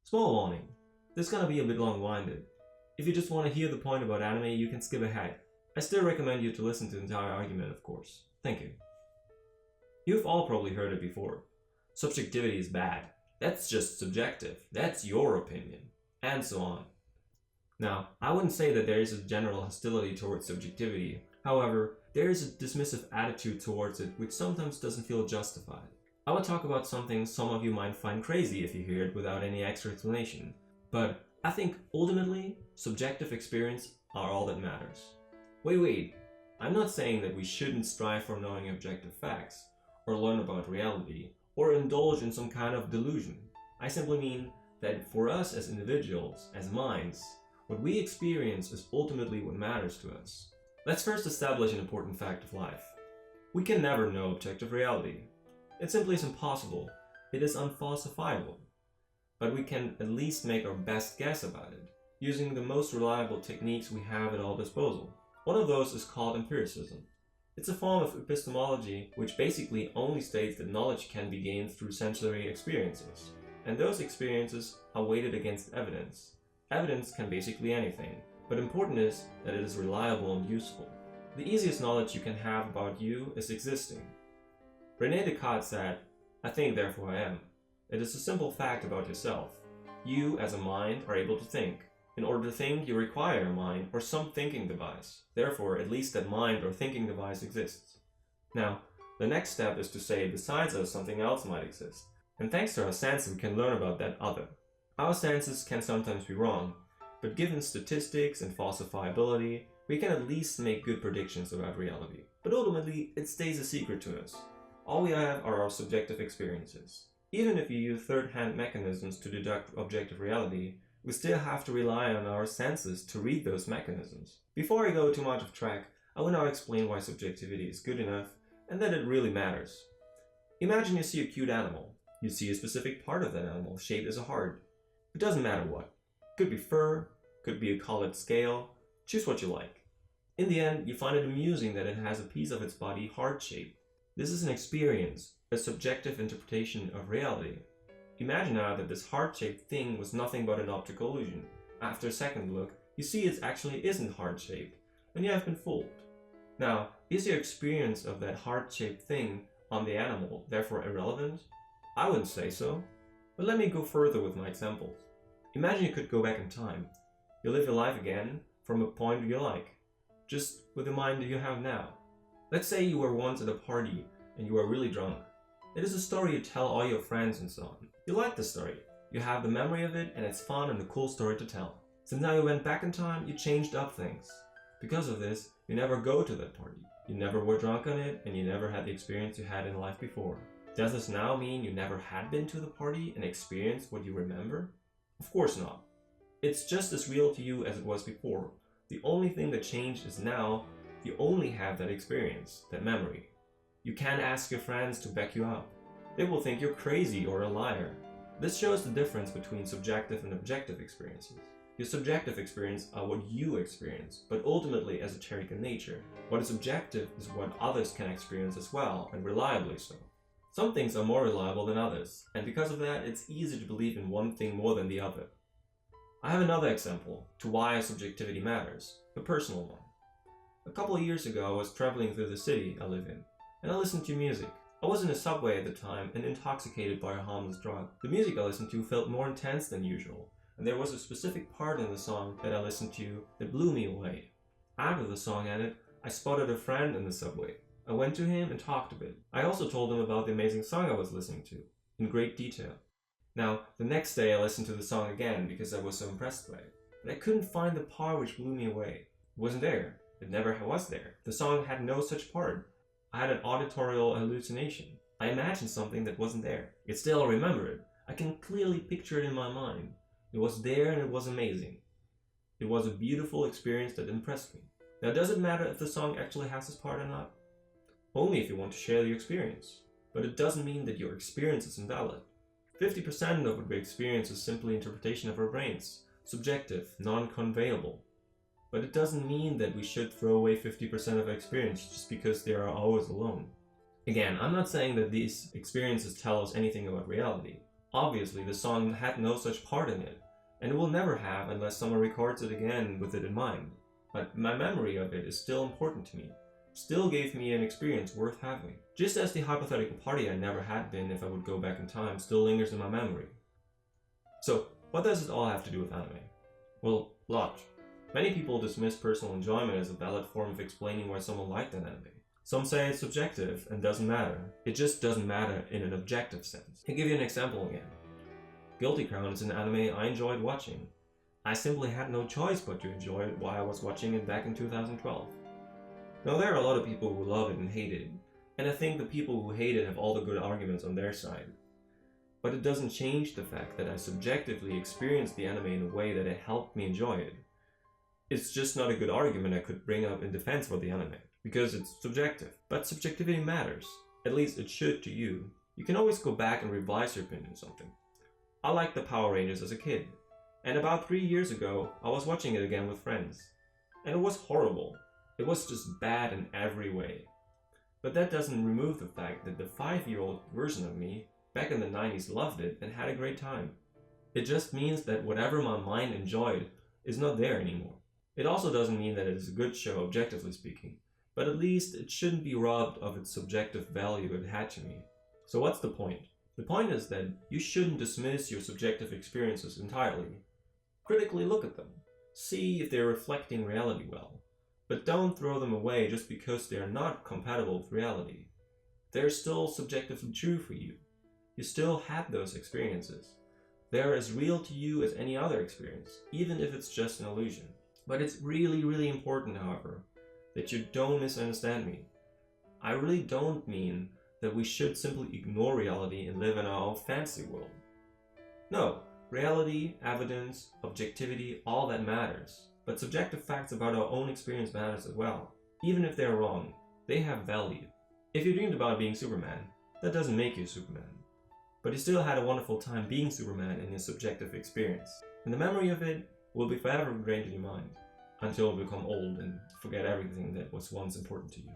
Small warning, this is gonna be a bit long-winded. If you just want to hear the point about anime, you can skip ahead. I still recommend you to listen to the entire argument, of course. Thank you. You've all probably heard it before. Subjectivity is bad. That's just subjective. That's your opinion. And so on. Now, I wouldn't say that there is a general hostility towards subjectivity. However, there is a dismissive attitude towards it which sometimes doesn't feel justified. I would talk about something some of you might find crazy if you hear it without any extra explanation. But I think ultimately, subjective experience are all that matters. Wait, I'm not saying that we shouldn't strive for knowing objective facts, or learn about reality, or indulge in some kind of delusion. I simply mean that for us as individuals, as minds, what we experience is ultimately what matters to us. Let's first establish an important fact of life. We can never know objective reality. It simply is impossible. It is unfalsifiable. But we can at least make our best guess about it, using the most reliable techniques we have at our disposal. One of those is called empiricism. It's a form of epistemology which basically only states that knowledge can be gained through sensory experiences. And those experiences are weighted against evidence. Evidence can basically anything, but important is that it is reliable and useful. The easiest knowledge you can have about you is existing. René Descartes said, "I think, therefore I am." It is a simple fact about yourself. You, as a mind, are able to think. In order to think, you require a mind or some thinking device. Therefore, at least that mind or thinking device exists. Now, the next step is to say besides us something else might exist. And thanks to our senses we can learn about that other. Our senses can sometimes be wrong, but given statistics and falsifiability, we can at least make good predictions about reality. But ultimately, it stays a secret to us. All we have are our subjective experiences. Even if you use third-hand mechanisms to deduct objective reality, we still have to rely on our senses to read those mechanisms. Before I go too much off track, I will now explain why subjectivity is good enough and that it really matters. Imagine you see a cute animal. You see a specific part of that animal shaped as a heart. It doesn't matter what. Could be fur, could be a colored scale, choose what you like. In the end, you find it amusing that it has a piece of its body heart-shaped. This is an experience, a subjective interpretation of reality. Imagine now that this heart-shaped thing was nothing but an optical illusion. After a second look, you see it actually isn't heart-shaped, and you have been fooled. Now, is your experience of that heart-shaped thing on the animal therefore irrelevant? I wouldn't say so. But let me go further with my examples. Imagine you could go back in time. You live your life again from a point you like, just with the mind that you have now. Let's say you were once at a party and you were really drunk. It is a story you tell all your friends and so on. You like the story. You have the memory of it and it's fun and a cool story to tell. Since now you went back in time, you changed up things. Because of this, you never go to that party. You never were drunk on it and you never had the experience you had in life before. Does this now mean you never had been to the party and experienced what you remember? Of course not. It's just as real to you as it was before. The only thing that changed is now you only have that experience, that memory. You can't ask your friends to back you up. They will think you're crazy or a liar. This shows the difference between subjective and objective experiences. Your subjective experience are what you experience, but ultimately esoteric in nature. What is objective is what others can experience as well, and reliably so. Some things are more reliable than others, and because of that, it's easy to believe in one thing more than the other. I have another example to why subjectivity matters, a personal one. A couple of years ago, I was traveling through the city I live in, and I listened to music. I was in a subway at the time and intoxicated by a harmless drug. The music I listened to felt more intense than usual, and there was a specific part in the song that I listened to that blew me away. After the song ended, I spotted a friend in the subway. I went to him and talked a bit. I also told him about the amazing song I was listening to, in great detail. Now, the next day I listened to the song again because I was so impressed by it. But I couldn't find the part which blew me away. It wasn't there. It never was there. The song had no such part. I had an auditorial hallucination. I imagined something that wasn't there. Yet still I remember it. I can clearly picture it in my mind. It was there and it was amazing. It was a beautiful experience that impressed me. Now, does it matter if the song actually has this part or not? Only if you want to share your experience. But it doesn't mean that your experience is invalid. 50% of what we experience is simply interpretation of our brains, subjective, non-conveyable. But it doesn't mean that we should throw away 50% of our experience just because they are ours alone. Again, I'm not saying that these experiences tell us anything about reality. Obviously, the song had no such part in it, and it will never have unless someone records it again with it in mind. But my memory of it is still important to me, still gave me an experience worth having. Just as the hypothetical party I never had been if I would go back in time still lingers in my memory. So, what does it all have to do with anime? Well, lot. Many people dismiss personal enjoyment as a valid form of explaining why someone liked an anime. Some say it's subjective and doesn't matter. It just doesn't matter in an objective sense. I'll give you an example again. Guilty Crown is an anime I enjoyed watching. I simply had no choice but to enjoy it while I was watching it back in 2012. Now there are a lot of people who love it and hate it, and I think the people who hate it have all the good arguments on their side. But it doesn't change the fact that I subjectively experienced the anime in a way that it helped me enjoy it. It's just not a good argument I could bring up in defense for the anime, because it's subjective. But subjectivity matters. At least it should to you. You can always go back and revise your opinion on something. I liked the Power Rangers as a kid, and about 3 years ago I was watching it again with friends. And it was horrible. It was just bad in every way. But that doesn't remove the fact that the 5-year-old version of me back in the 90s loved it and had a great time. It just means that whatever my mind enjoyed is not there anymore. It also doesn't mean that it is a good show objectively speaking, but at least it shouldn't be robbed of its subjective value it had to me. So what's the point? The point is that you shouldn't dismiss your subjective experiences entirely. Critically look at them. See if they're reflecting reality well. But don't throw them away just because they are not compatible with reality. They're still subjectively true for you. You still had those experiences. They're as real to you as any other experience, even if it's just an illusion. But it's really, really important, however, that you don't misunderstand me. I really don't mean that we should simply ignore reality and live in our own fantasy world. No, reality, evidence, objectivity, all that matters. But subjective facts about our own experience matters as well. Even if they're wrong, they have value. If you dreamed about being Superman, that doesn't make you Superman. But you still had a wonderful time being Superman in your subjective experience. And the memory of it will be forever ingrained in your mind, until you become old and forget everything that was once important to you.